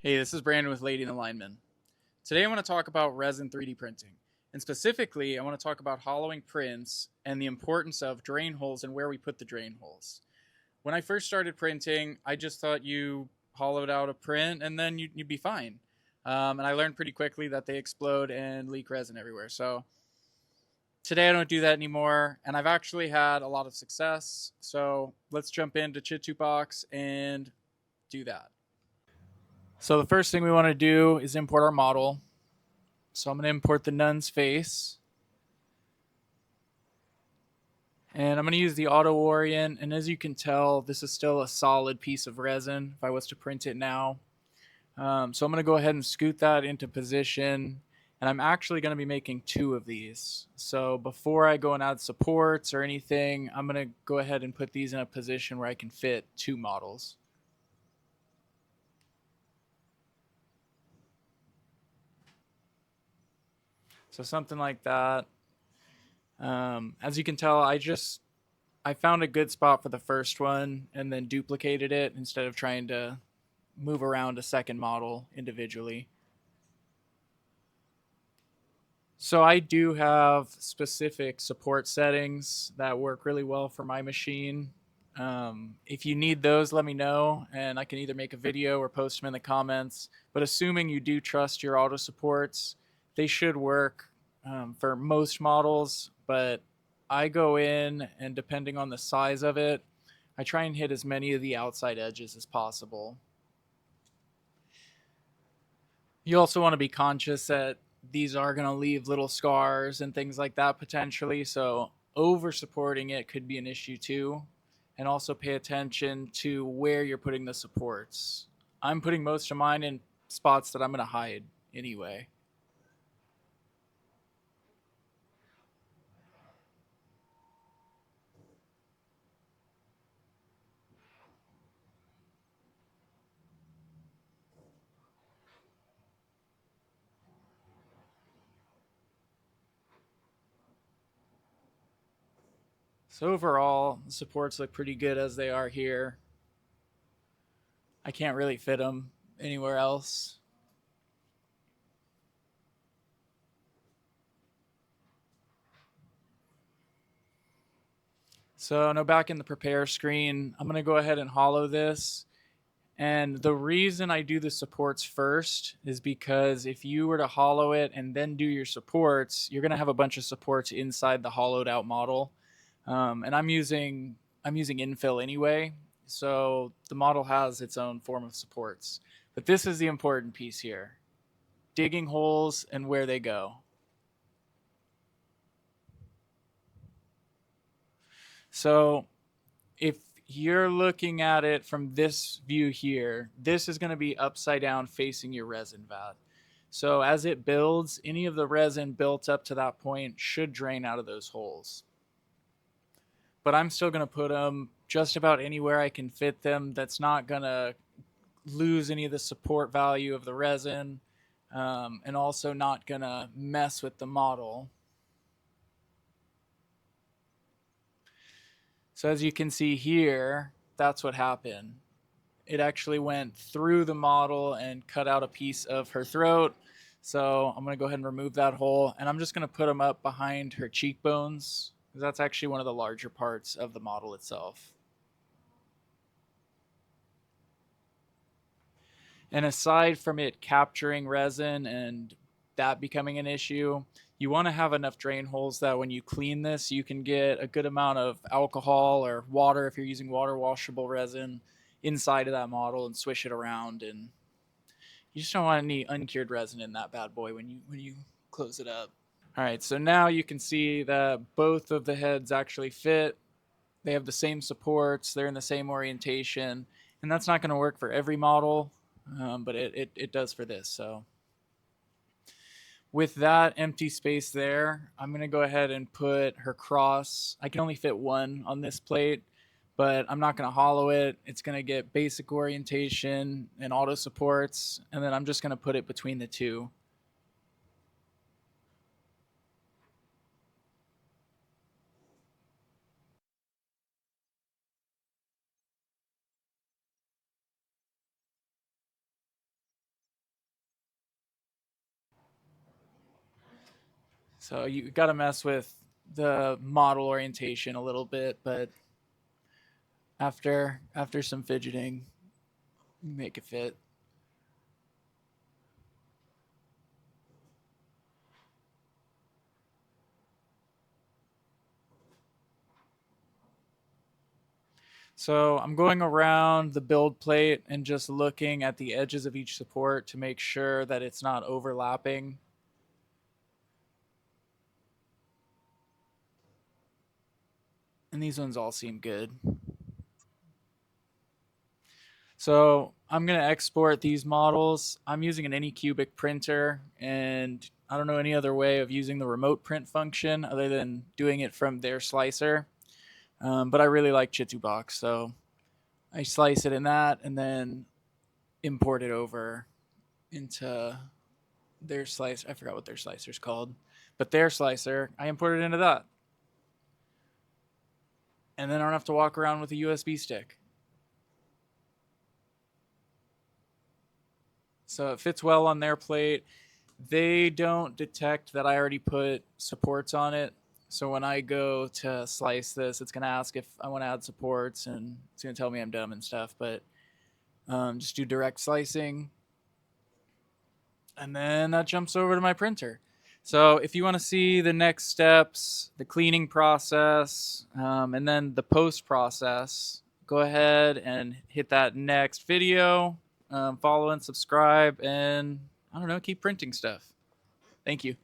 Hey, this is Brandon with Lady in the Lineman. Today I want to talk about resin 3D printing. And specifically, I want to talk about hollowing prints and the importance of drain holes and where we put the drain holes. When I first started printing, I just thought you hollowed out a print and then you'd be fine. And I learned pretty quickly that they explode and leak resin everywhere. So today I don't do that anymore, and I've actually had a lot of success. So let's jump into Chit Box and do that. So the first thing we want to do is import our model. So I'm going to import the nun's face. And I'm going to use the auto orient. And as you can tell, this is still a solid piece of resin if I was to print it now. So I'm going to go ahead and scoot that into position. And I'm actually going to be making two of these. So before I go and add supports or anything, I'm going to go ahead and put these in a position where I can fit two models. So something like that. As you can tell, I found a good spot for the first one and then duplicated it instead of trying to move around a second model individually. So I do have specific support settings that work really well for my machine. If you need those, let me know, and I can either make a video or post them in the comments. But assuming you do trust your auto supports, they should work for most models. But I go in, and depending on the size of it, I try and hit as many of the outside edges as possible. You also want to be conscious that these are going to leave little scars and things like that potentially. So over supporting it could be an issue too. And also pay attention to where you're putting the supports. I'm putting most of mine in spots that I'm going to hide anyway. So overall, the supports look pretty good as they are here. I can't really fit them anywhere else. So now back in the prepare screen, I'm going to go ahead and hollow this. And the reason I do the supports first is because if you were to hollow it and then do your supports, you're going to have a bunch of supports inside the hollowed out model. And I'm using infill anyway, so the model has its own form of supports. But this is the important piece here: digging holes and where they go. So if you're looking at it from this view here, this is going to be upside down facing your resin vat. So as it builds, any of the resin built up to that point should drain out of those holes. But I'm still going to put them just about anywhere I can fit them. That's not going to lose any of the support value of the resin, and also not going to mess with the model. So as you can see here, that's what happened. It actually went through the model and cut out a piece of her throat. So I'm going to go ahead and remove that hole, and I'm just going to put them up behind her cheekbones, because that's actually one of the larger parts of the model itself. And aside from it capturing resin and that becoming an issue, you want to have enough drain holes that when you clean this, you can get a good amount of alcohol or water, if you're using water washable resin, inside of that model and swish it around. And you just don't want any uncured resin in that bad boy when you close it up. All right, so now you can see that both of the heads actually fit. They have the same supports, they're in the same orientation, and that's not going to work for every model, but it does for this. So with that empty space there, I'm going to go ahead and put her cross. I can only fit one on this plate, but I'm not going to hollow it. It's going to get basic orientation and auto supports, and then I'm just going to put it between the two. So you got to mess with the model orientation a little bit, but after some fidgeting, you make it fit. So I'm going around the build plate and just looking at the edges of each support to make sure that it's not overlapping. And these ones all seem good. So I'm going to export these models. I'm using an Anycubic printer, and I don't know any other way of using the remote print function other than doing it from their slicer. But I really like Chitubox, so I slice it in that and then import it over into their slicer. I forgot what their slicer's called, but their slicer, I imported into that. And then I don't have to walk around with a USB stick. So it fits well on their plate. They don't detect that I already put supports on it. So when I go to slice this, it's going to ask if I want to add supports, and it's going to tell me I'm dumb and stuff. But just do direct slicing, and then that jumps over to my printer. So if you want to see the next steps, the cleaning process, and then the post process, go ahead and hit that next video, follow and subscribe, and I don't know, keep printing stuff. Thank you.